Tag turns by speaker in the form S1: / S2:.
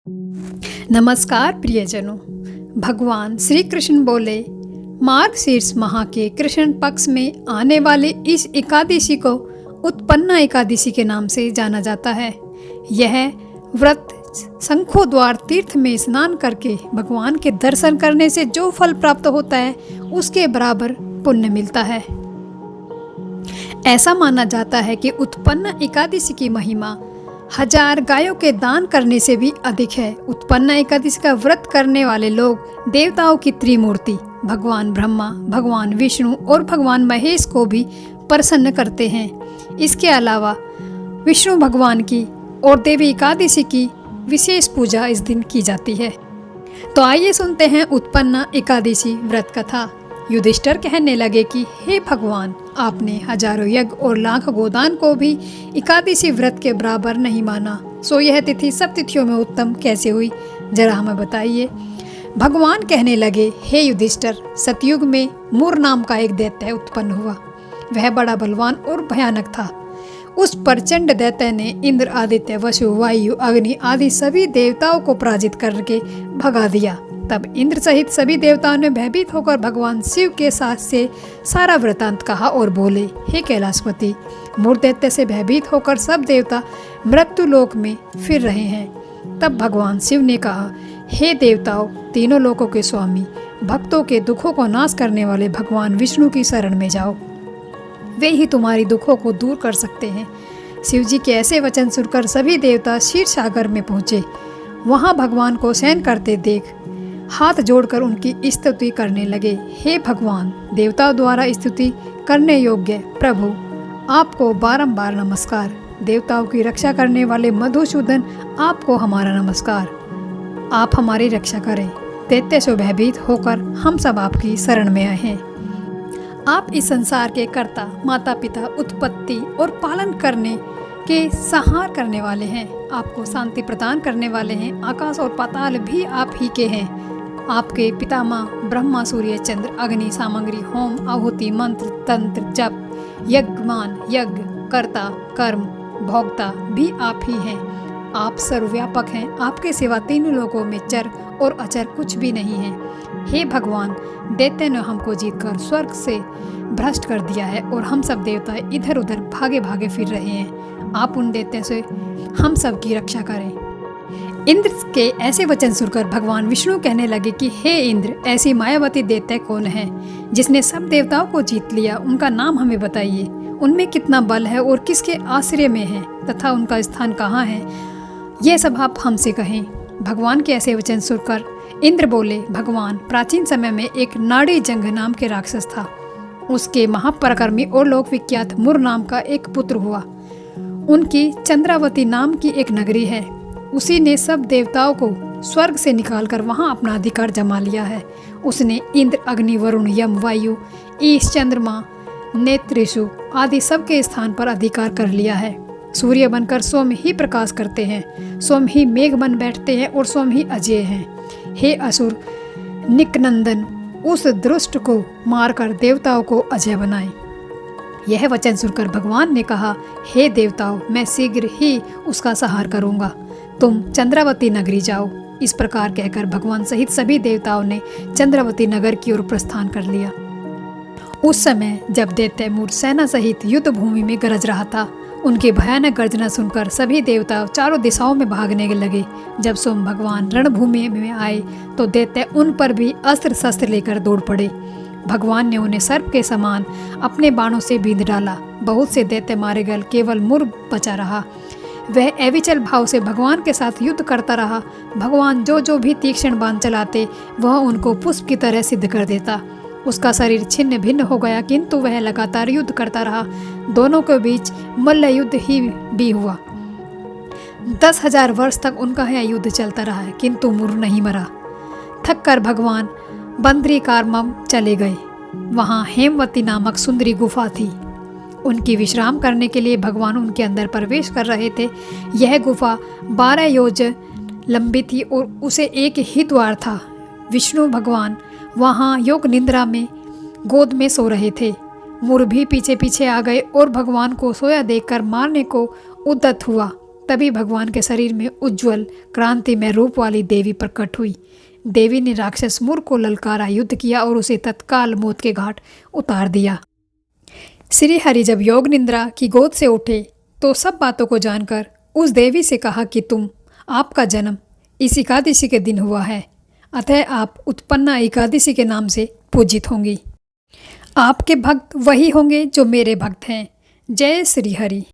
S1: नमस्कार प्रियजनों। भगवान श्री कृष्ण बोले, मार्गशीर्ष माह के कृष्ण पक्ष में आने वाले इस एकादशी को उत्पन्ना एकादशी के नाम से जाना जाता है। यह व्रत शंखो द्वार तीर्थ में स्नान करके भगवान के दर्शन करने से जो फल प्राप्त होता है उसके बराबर पुण्य मिलता है। ऐसा माना जाता है कि उत्पन्ना एकादशी की महिमा 1000 गायों के दान करने से भी अधिक है। उत्पन्ना एकादशी का व्रत करने वाले लोग देवताओं की त्रिमूर्ति भगवान ब्रह्मा, भगवान विष्णु और भगवान महेश को भी प्रसन्न करते हैं। इसके अलावा विष्णु भगवान की और देवी एकादशी की विशेष पूजा इस दिन की जाती है। तो आइए सुनते हैं उत्पन्ना एकादशी व्रत कथा। युधिष्ठिर कहने लगे कि हे भगवान, आपने हजारों यज्ञ और लाख गोदान को भी एकादशी व्रत के बराबर नहीं माना, सो यह तिथि सब तिथियों में उत्तम कैसे हुई, जरा हमें बताइए। भगवान कहने लगे, हे युधिष्ठिर, सतयुग में मूर नाम का एक दैत्य उत्पन्न हुआ। वह बड़ा बलवान और भयानक था। उस प्रचंड दैत्य ने इंद्र, आदित्य, वसु, वायु, अग्नि आदि सभी देवताओं को पराजित करके भगा दिया। तब इंद्र सहित सभी देवताओं ने भयभीत होकर भगवान शिव के साथ से सारा वृतांत कहा और बोले, हे कैलाशपति, मूर दैत्य से भयभीत होकर सब देवता मृत्यु लोक में फिर रहे हैं। तब भगवान शिव ने कहा, हे देवताओं, तीनों लोकों के स्वामी, भक्तों के दुखों को नाश करने वाले भगवान विष्णु की शरण में जाओ, वे ही तुम्हारी दुखों को दूर कर सकते हैं। शिव जी के ऐसे वचन सुनकर सभी देवता क्षीर सागर में पहुँचे। वहाँ भगवान को शयन करते देख हाथ जोड़कर उनकी स्तुति करने लगे। हे भगवान, देवताओं द्वारा स्तुति करने योग्य प्रभु, आपको बारंबार नमस्कार। देवताओं की रक्षा करने वाले मधुसूदन, आपको हमारा नमस्कार। आप हमारी रक्षा करें। दैत्य से भयभीत होकर हम सब आपकी शरण में आए हैं। आप इस संसार के कर्ता, माता पिता, उत्पत्ति और पालन करने के संहार करने वाले हैं। आपको शांति प्रदान करने वाले हैं। आकाश और पाताल भी आप ही के हैं। आपके पितामह ब्रह्मा, सूर्य, चंद्र, अग्नि, सामग्री, होम, आहुति, मंत्र, तंत्र, जप, यज्ञमान, यज्ञ, कर्ता, कर्म, भोक्ता भी आप ही हैं। आप सर्वव्यापक हैं। आपके सिवा तीनों लोकों में चर और अचर कुछ भी नहीं है। हे भगवान, दैत्य ने हमको जीतकर स्वर्ग से भ्रष्ट कर दिया है और हम सब देवता इधर उधर भागे भागे फिर रहे हैं। आप उन दैत्य से हम सब की रक्षा करें। इंद्र के ऐसे वचन सुनकर भगवान विष्णु कहने लगे कि हे इंद्र, ऐसी मायावती दैत्य कौन है जिसने सब देवताओं को जीत लिया? उनका नाम हमें बताइए। उनमें कितना बल है और किसके आश्रय में है तथा उनका स्थान कहाँ है, यह सब आप हमसे कहें। भगवान के ऐसे वचन सुनकर इंद्र बोले, भगवान, प्राचीन समय में एक नाड़ी जंग नाम के राक्षस था। उसके महापराक्रमी और लोक विख्यात मूर नाम का एक पुत्र हुआ। उनकी चंद्रावती नाम की एक नगरी है। उसी ने सब देवताओं को स्वर्ग से निकालकर वहां अपना अधिकार जमा लिया है। उसने इंद्र, अग्नि, वरुण, यम, वायु, ईश, चंद्रमा, नेत्रिषु आदि सबके स्थान पर अधिकार कर लिया है। सूर्य बनकर स्वयं ही प्रकाश करते हैं, स्वयं ही मेघ बन बैठते हैं और स्वयं ही अजय हैं। हे असुर निकनंदन, उस दुष्ट को मारकर देवताओं को अजय बनाए। यह वचन सुनकर भगवान ने कहा, हे देवताओं, मैं शीघ्र ही उसका संहार करूंगा। तुम चंद्रावती नगरी जाओ। इस प्रकार कहकर भगवान सहित सभी देवताओं ने चंद्रावती नगर की ओर प्रस्थान कर लिया। उस समय जब दैत्य मूर सेना सहित युद्ध भूमि में गरज रहा था, उनकी भयानक गर्जना सुनकर सभी देवता चारों दिशाओं में भागने लगे। जब स्वयं भगवान रणभूमि में आए तो दैत्य उन पर भी अस्त्र शस्त्र लेकर दौड़ पड़े। भगवान ने उन्हें सर्प के समान अपने बाणों से बींध डाला। बहुत से दैत्य मारे गए, केवल मूर बचा रहा। वह अविचल भाव से भगवान के साथ युद्ध करता रहा। भगवान जो भी तीक्ष्ण बाण चलाते वह उनको पुष्प की तरह सिद्ध कर देता। उसका शरीर छिन्न भिन्न हो गया, किंतु वह लगातार युद्ध करता रहा। दोनों के बीच मल्ल युद्ध ही भी हुआ। 10,000 वर्ष तक उनका यह युद्ध चलता रहा, किंतु मूर नहीं मरा। थक कर भगवान बंद्रिकारमम चले गए। वहाँ हेमवती नामक सुंदरी गुफा थी। उनकी विश्राम करने के लिए भगवान उनके अंदर प्रवेश कर रहे थे। यह गुफा 12 योजन लंबी थी और उसे एक ही द्वार था। विष्णु भगवान वहाँ योग निद्रा में गोद में सो रहे थे। मूर भी पीछे पीछे आ गए और भगवान को सोया देखकर मारने को उद्यत हुआ। तभी भगवान के शरीर में उज्जवल क्रांतिमय रूप वाली देवी प्रकट हुई। देवी ने राक्षस मुर को ललकारा, युद्ध किया और उसे तत्काल मौत के घाट उतार दिया। श्री हरि जब योग निद्रा की गोद से उठे तो सब बातों को जानकर उस देवी से कहा कि आपका जन्म इस एकादशी के दिन हुआ है, अतः आप उत्पन्ना एकादशी के नाम से पूजित होंगी। आपके भक्त वही होंगे जो मेरे भक्त हैं। जय श्री हरि।